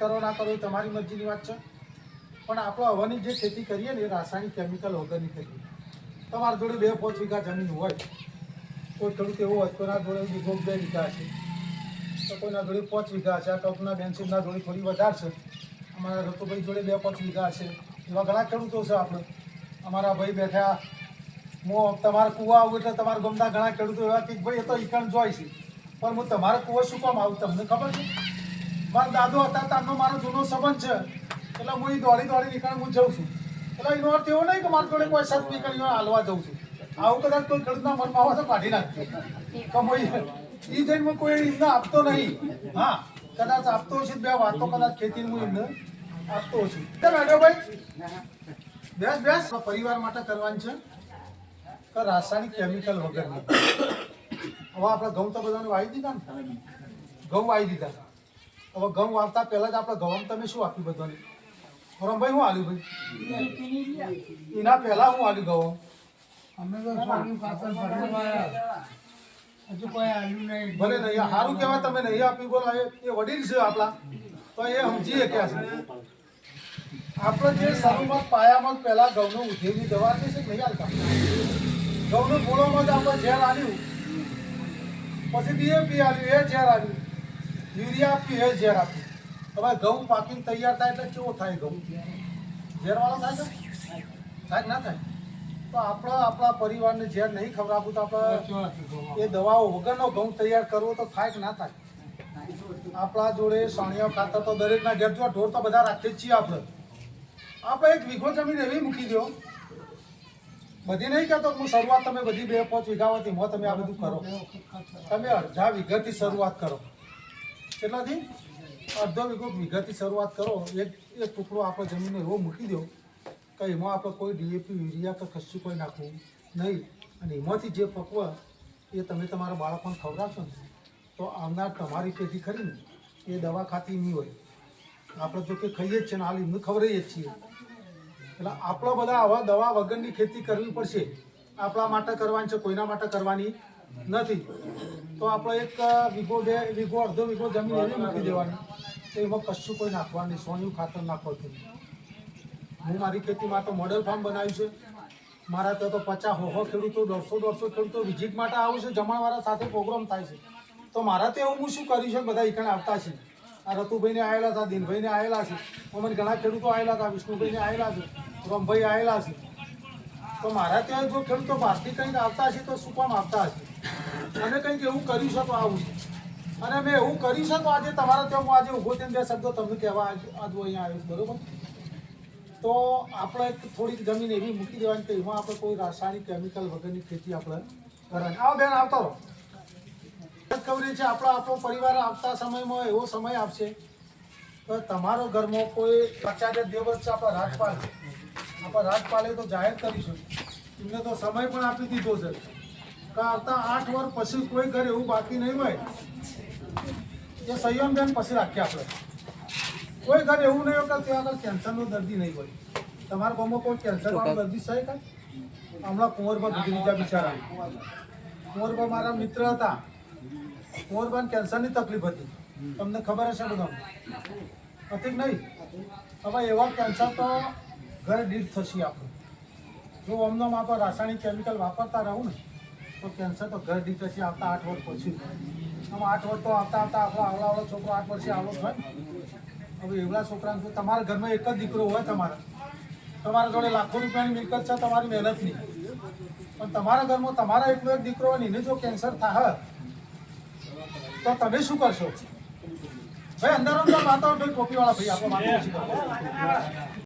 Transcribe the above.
કરો ના કરો તમારી મરજીની વાત છે, પણ આપણે હવાની જે ખેતી કરીએ ને એ રાસાયણિક કેમિકલ વગરની કરીએ. તમારા જોડે 2-5 વીઘા જમીન હોય, કોઈ ખેડૂત એવો હોય કોઈના જોડે 2 વીઘા છે, તો કોઈના જોડે 5 વીઘા છે. આ ટોપના બેન્સિનના જોડે થોડી વધારે છે, અમારા રતુભાઈ જોડે 2-5 વીઘા છે. એવા ઘણા ખેડૂતો છે. આપણે અમારા ભાઈ બેઠા, હું તમારા કૂવા આવું એટલે તમારા ગામના ઘણા ખેડૂતો એવા કે ભાઈ એ તો ઈકણ જોઈ છે, પણ હું તમારા કૂવો શું કામ આવું તમને ખબર છે? મારા દાદો હતા તારનો મારો જૂનો સંબંધ છે, એટલે હું એ દોડી નીકળ હું જઉં છું. એટલે એનો અર્થ એવો નહીં કે મારા જોડે કોઈ સત નીકળી હાલવા જઉં છું. આવું કદાચ કોઈ ખેડૂતના મનમાં આવે તો કાઢી નાખજો કે એ જઈને કોઈ એમને આપતો નહીં. હા, કદાચ આપતો હશે 2 વાતો કદાચ ખેતીની હું એમને આપતો છું. ભાઈ બેસ પરિવાર માટે કરવાની છે કે રાસાયણિક કેમિકલ વગરની. હવે આપણે ઘઉં તો બધાને વાવી દીધા ને, ઘઉં વાવી દીધા. હવે ઘઉં વાવતા પહેલા જ આપણે ઘઉં તમે શું આપ્યું બધાને? રમભાઈ શું આલ્યું ભાઈ? એના પહેલા હું આલ્યું ઘઉં? અમે તો હજુ કોઈ આવ્યું નહીં. ભલે નહીં, સારું કહેવાય તમે નહીં આપ્યું. બોલો એ વડીલ છે આપણા, તો એ સમજીએ ક્યાં છે. આપણે જે શરૂઆત પાયામાં પહેલા ઘઉંનું ઉધેલી દવા છે નહીં હાલતા. ઘઉંનું મૂળોમાં જ આપણે ઝેર આલ્યું, પછી DAP આલ્યું, એ ઝેર આલ્યું, યુરિયા આપ્યું, એ ઝેર આપ્યું. હવે ઘઉં પાકીને તૈયાર થાય એટલે કેવો થાય? ઘઉં ઝેરવાળો થાય છે? થાય ના થાય? તો આપણે આપણા પરિવારને ઝેર નહીં ખવડાવવું તો આપણે એ દવાઓ વગરનો ઘઉં તૈયાર કરવો તો થાય કે ના થાય? આપણા જોડે સાણિયા ખાતર તો દરેકના ઘેર જો ઢોર તો બધા રાખીએ જ છીએ. આપણે 1 વીઘો જમીન એવી મૂકી દો, બધી નહીં કહેતો હું શરૂઆત તમે બધી 2-5 વીઘા હતી એમાં તમે આ બધું કરો. તમે અડધા વીઘાથી શરૂઆત કરો. કેટલાથી? અડધો વીઘાથી શરૂઆત કરો. એક ટુકડો આપણે જમીનનો એવો મૂકી દો કે એમાં આપણે કોઈ DAP યુરિયા કે કશું કોઈ નાખવું નહીં, અને એમાંથી જે પકવ એ તમે તમારા બાળકોને ખવડાવશો ને તો આવનાર તમારી પેઢી ખરી ને એ દવા ખાતી નહીં હોય. આપણે જો કે ખાઈએ જ છે ને હાલ એમને ખવડાવીએ જ છીએ. એટલે આપણે બધા આવા દવા વગરની ખેતી કરવી પડશે. આપણા માટે કરવાની છે, કોઈના માટે કરવાની નથી. તો આપણે 1 વીઘો 2 વીઘો અડધો વીઘો જમીન એવી મૂકી દેવાની, તો એમાં કશું કોઈ નાખવાનું નહીં, સોનું ખાતર નાખવાનું. હું મારી ખેતીમાં તો મોડેલ ફાર્મ બનાવ્યું છે. મારા ત્યાં તો 50 ખેડૂતો 150 ખેડૂતો વિઝિટ માટે આવું છે. જમણવાળા સાથે પ્રોગ્રામ થાય છે. તો મારા તો એવું હું શું કર્યું છે, બધા એકણ આવતા છે. આ રતુભાઈને આવેલા હતા, દિનભાઈને આવેલા છે, અમને ઘણા ખેડૂતો આવેલા હતા, વિષ્ણુભાઈને આવેલા છે, રમભાઈ આવેલા છે. તો મારા ત્યાં જો ખેડૂતો બહારથી કંઈક આવતા હશે તો શું કામ આવતા હશે? અને કંઈક એવું કર્યું છે તો આવું છે. અને મેં એવું કર્યું છે તો આજે તમારા ત્યાં હું આજે ઊભો થઈને 2 શબ્દો તમને કહેવા આજ અહીંયા આવ્યો છું. બરાબર? તો આપણે થોડીક જમીન એવી મૂકી દેવાની કે એમાં આપણે કોઈ રાસાયણિક કેમિકલ વગરની ખેતી આપણે કરવાની. આવો બેન, આવતા રહો. કવરી છે આપણો પરિવાર આવતા સમયમાં એવો સમય આવશે તો તમારો ઘરમાં કોઈ આચાર્ય દેવવ્રત છે, આપણા રાજપાલ છે. આપણે રાજપાલે તો જાહેર કરીશું, એમને તો સમય પણ આપી દીધો છે કે આવતા 8 વર્ષ પછી કોઈ ઘર એવું બાકી નહીં હોય કે સંયમ બેન પછી રાખીએ. આપણે કોઈ ઘર એવું નહીં હોય કે ત્યાં આગળ કેન્સરનો દર્દી નહીં હોય. તમારા ગામમાં કોઈ કેન્સરવાળો દર્દી છે કાંઈ? હમણાં કુંવરબા ગુજરી ગયા બિચારા. કુંવરબા મારા મિત્ર હતા. કુંવરબાને કેન્સરની તકલીફ હતી, તમને ખબર હશે બધાને હતી કે નહીં? હવે એવા કેન્સર તો ઘર દીઠ થશે. આપણે જો અમને આપણે રાસાયણિક કેમિકલ વાપરતા રહું ને તો કેન્સર તો ઘર દીઠ થશે આવતા 8 વર્ષ પછી. આમ 8 વર્ષ તો આવતા આપણો આવડો છોકરો 8 વર્ષે આવડો થાય. હવે એવડા છોકરાને જો તમારા ઘરમાં એક જ દીકરો હોય, તમારા જોડે લાખો રૂપિયાની મિલકત છે તમારી મહેનતની, પણ તમારા ઘરમાં તમારા એકલો એક દીકરો હોય ને એને જો કેન્સર થાય તો તમે શું કરશો? ભાઈ અંદર અંદર વાતો ભાઈ ટોપીવાળા ભાઈ આપણે વાતો ઓછી કરો.